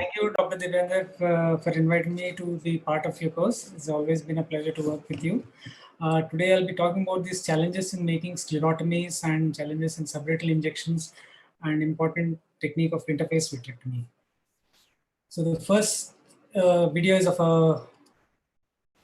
Thank you, Dr. Divendra, for inviting me to be part of your course. It's always been a pleasure to work with you. Today, I'll be talking about these challenges in making sclerotomies and challenges in subretinal injections and important technique of interface vitrectomy. So the first video is of a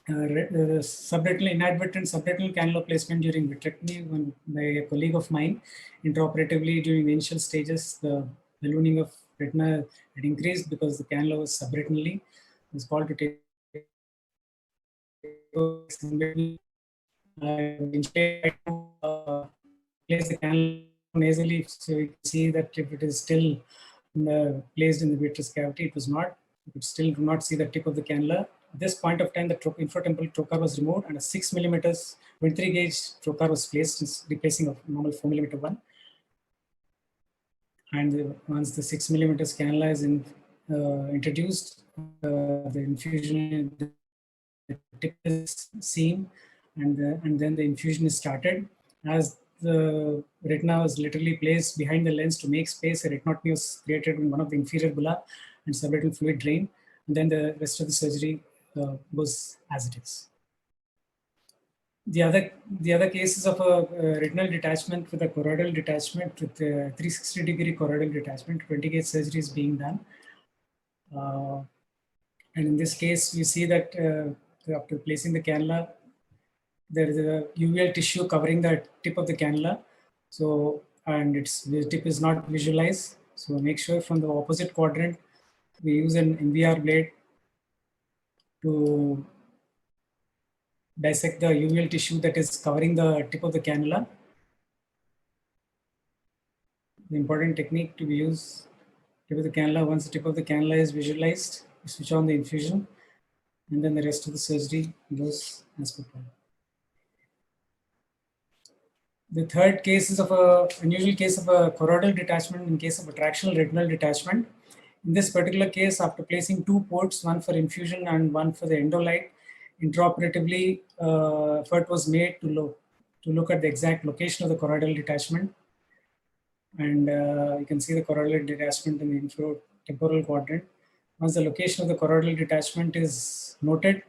subretinal inadvertent subretinal cannula placement during vitrectomy by a colleague of mine. Intraoperatively during the initial stages, the ballooning of retina had increased because the cannula was subretinally. It was called to take place the cannula nasally, so you can see that if it is still placed in the vitreous cavity, it was not. You could still do not see the tip of the cannula. At this point of time, the infratemporal trocar was removed and a 6 millimeters 23 gauge trocar was placed, replacing a normal 4 millimeter one. And once the 6 millimeters cannula is introduced, the infusion, the tip is seen, and then the infusion is started. As the retina was literally placed behind the lens to make space, a retinotomy was created in one of the inferior bulla and subretinal fluid drained, and then the rest of the surgery goes as it is. The other cases of a retinal detachment with a choroidal detachment with a 360-degree choroidal detachment, 20 gauge surgery is being done. And in this case, we see that after placing the cannula, there is a uveal tissue covering the tip of the cannula. So, and the tip is not visualized. So make sure from the opposite quadrant, we use an MVR blade to dissect the uveal tissue that is covering the tip of the cannula. The important technique to be used, tip of the cannula, once the tip of the cannula is visualized, you switch on the infusion, and then the rest of the surgery goes as per plan. The third case is of a unusual case of a choroidal detachment in case of a tractional retinal detachment. In this particular case, after placing two ports, one for infusion and one for the endolight, intraoperatively effort was made to look at the exact location of the choroidal detachment. And you can see the choroidal detachment in the infratemporal quadrant. Once the location of the choroidal detachment is noted,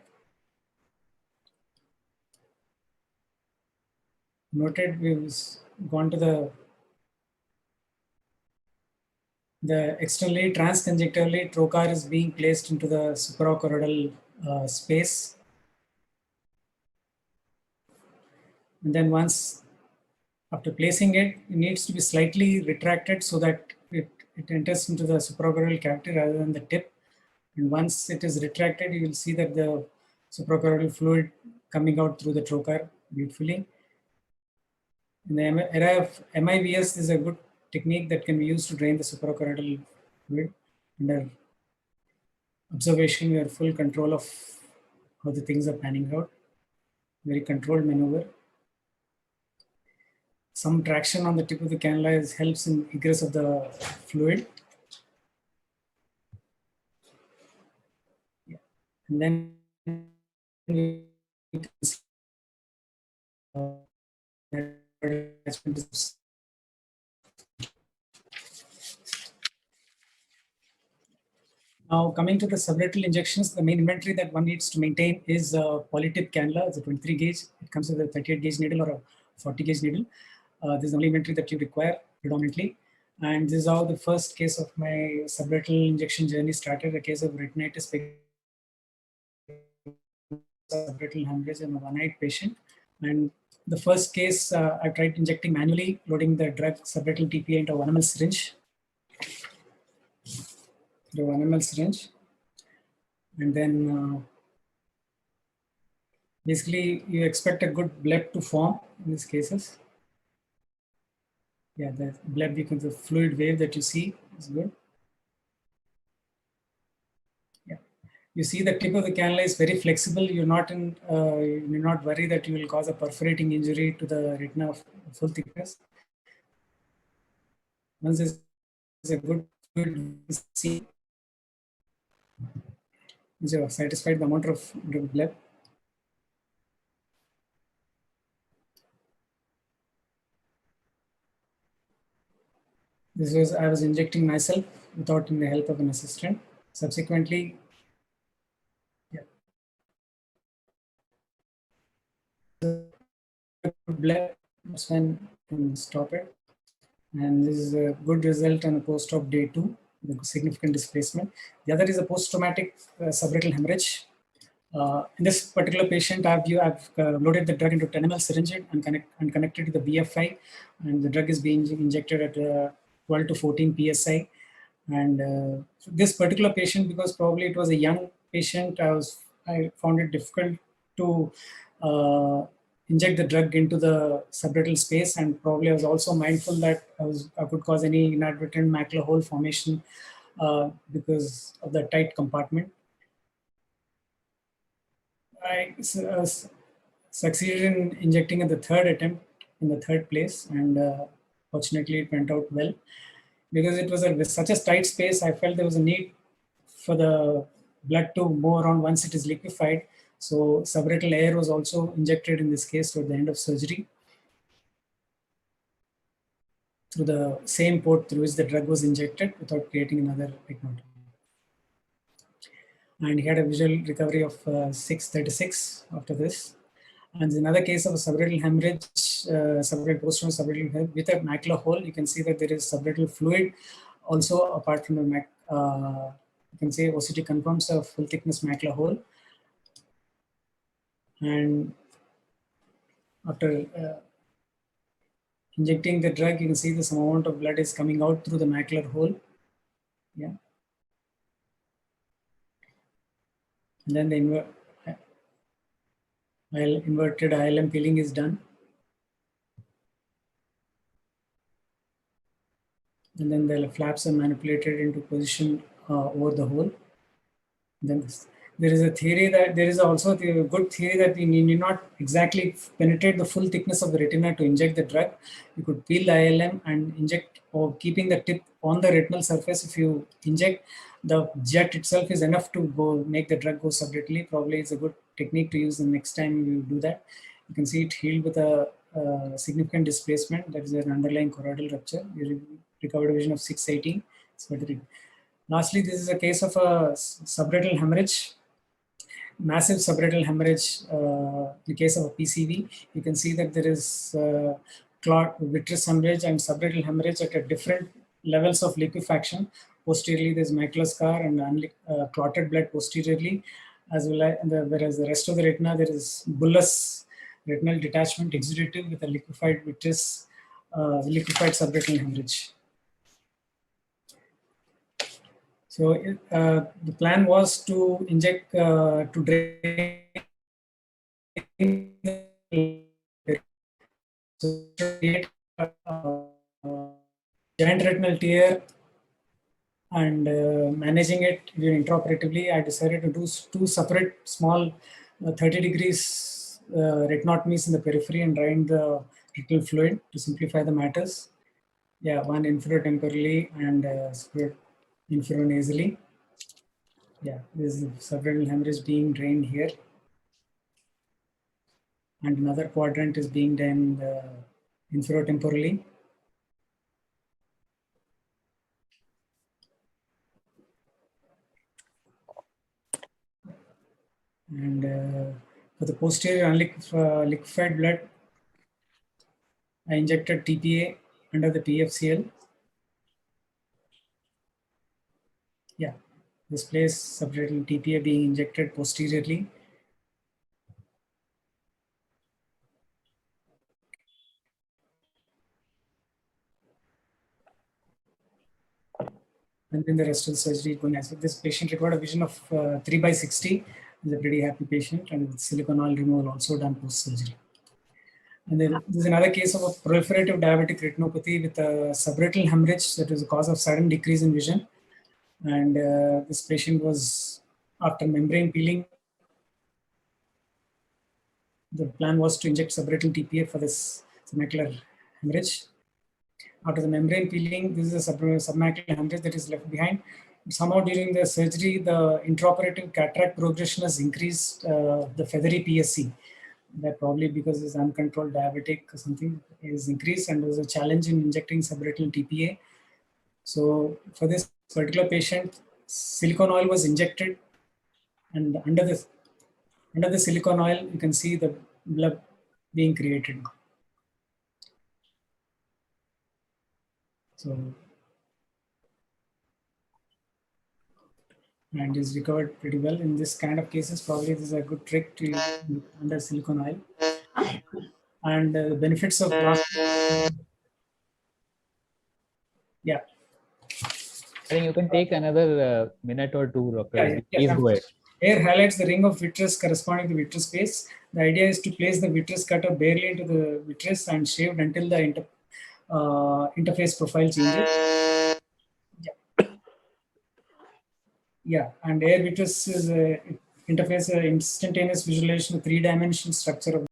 we've gone to the externally transconjunctivally trocar is being placed into the suprachoroidal space. And then once after placing it, it needs to be slightly retracted so that it enters into the suprachoroidal cavity rather than the tip. And once it is retracted, you will see that the suprachoroidal fluid coming out through the trocar beautifully. In the area of MIVS, is a good technique that can be used to drain the suprachoroidal fluid. Under observation, you have full control of how the things are panning out. Very controlled maneuver. Some traction on the tip of the cannula helps in egress of the fluid. Yeah. And then we can see now, coming to the subretinal injections, the main inventory that one needs to maintain is a polytip cannula. It's a 23 gauge. It comes with a 38 gauge needle or a 40 gauge needle. This is the only inventory that you require predominantly. And this is how the first case of my subretinal injection journey started, a case of retinitis subretinal hemorrhage in a one-eyed patient. And the first case, I tried injecting manually, loading the drug subretinal TPA into a 1 ml syringe. The 1 ml syringe. And then basically you expect a good bleb to form in these cases. Yeah, the bleb becomes the fluid wave that you see is good. Yeah, you see the tip of the cannula is very flexible. You're not you may not worry that you will cause a perforating injury to the retina of full thickness. Once there's a good see, you are satisfied the amount of bleb. This was, I was injecting myself without the help of an assistant. Subsequently, yeah, blood, that's when you can stop it. And this is a good result on a post-op day 2, the significant displacement. The other is a post-traumatic subretinal hemorrhage. In this particular patient, I've loaded the drug into 10 ml syringe and connected to the BFI, and the drug is being injected at 12 to 14 psi. And this particular patient, because probably it was a young patient, I found it difficult to inject the drug into the subretinal space, and probably I was also mindful that I could cause any inadvertent macular hole formation because of the tight compartment. I succeeded in injecting at the third attempt in the third place, and fortunately it went out well. Because it was with such a tight space, I felt there was a need for the blood to move around once it is liquefied. So subretinal air was also injected in this case toward the end of surgery through the same port through which the drug was injected without creating another pigment. And he had a visual recovery of 636 after this. And in another case of a subretinal hemorrhage, subretinal post-traumatic subretinal hemorrhage with a macular hole, you can see that there is subretinal fluid also apart from the you can say OCT confirms a full thickness macular hole. And after injecting the drug, you can see this amount of blood is coming out through the macular hole. Yeah. And then the inverted ILM peeling is done. And then the flaps are manipulated into position over the hole. Then there is a theory that there is also the good theory that we need not exactly penetrate the full thickness of the retina to inject the drug. You could peel the ILM and inject, or keeping the tip on the retinal surface. If you inject, the jet itself is enough to go make the drug go subretinally. Probably it's a good technique to use the next time you do that. You can see it healed with a significant displacement. That is an underlying choroidal rupture. You recovered a vision of 680. Lastly, this is a case of a subretinal hemorrhage, massive subretinal hemorrhage. In the case of a PCV, you can see that there is clot, vitreous hemorrhage and subretinal hemorrhage at different levels of liquefaction. Posteriorly, there's macular scar and clotted blood posteriorly, as well as whereas the rest of the retina, there is bullous retinal detachment exudative with a liquefied vitreous, liquefied subretinal hemorrhage. So the plan was to inject, to drain giant retinal tear and managing it intraoperatively. I decided to do two separate small 30 degrees retinotomies in the periphery and drain the retinal fluid to simplify the matters. Yeah, one inferotemporally and inferonasally. Yeah, this is the subretinal hemorrhage being drained here. And another quadrant is being done inferotemporally. And for the posterior liquefied blood, I injected TPA under the PFCL. Yeah, displays subretinal TPA being injected posteriorly. And then the rest of the surgery is going as this patient recorded a vision of 3/60. He's a pretty happy patient, and with silicone oil removal also done post surgery. And then there's another case of a proliferative diabetic retinopathy with a subretinal hemorrhage that was a cause of sudden decrease in vision. And this patient was, after membrane peeling, the plan was to inject subretinal TPA for this submacular hemorrhage. After the membrane peeling, this is a submacular hemorrhage that is left behind. Somehow during the surgery, the intraoperative cataract progression has increased the feathery PSC. That probably because it's uncontrolled diabetic or something is increased, and there's a challenge in injecting subretinal TPA. So for this particular patient, silicone oil was injected, and under the silicone oil, you can see the bleb being created. So, and is recovered pretty well in this kind of cases. Probably this is a good trick to use under silicone oil. And the benefits of glass. Yeah. I think you can take another minute or two, Dr. Yeah, Please go ahead. Here highlights the ring of vitreous corresponding to the vitreous space. The idea is to place the vitreous cutter barely into the vitreous and shaved until the interface profile changes. Yeah, and air vitreous is a interface instantaneous visualization of three-dimensional structure of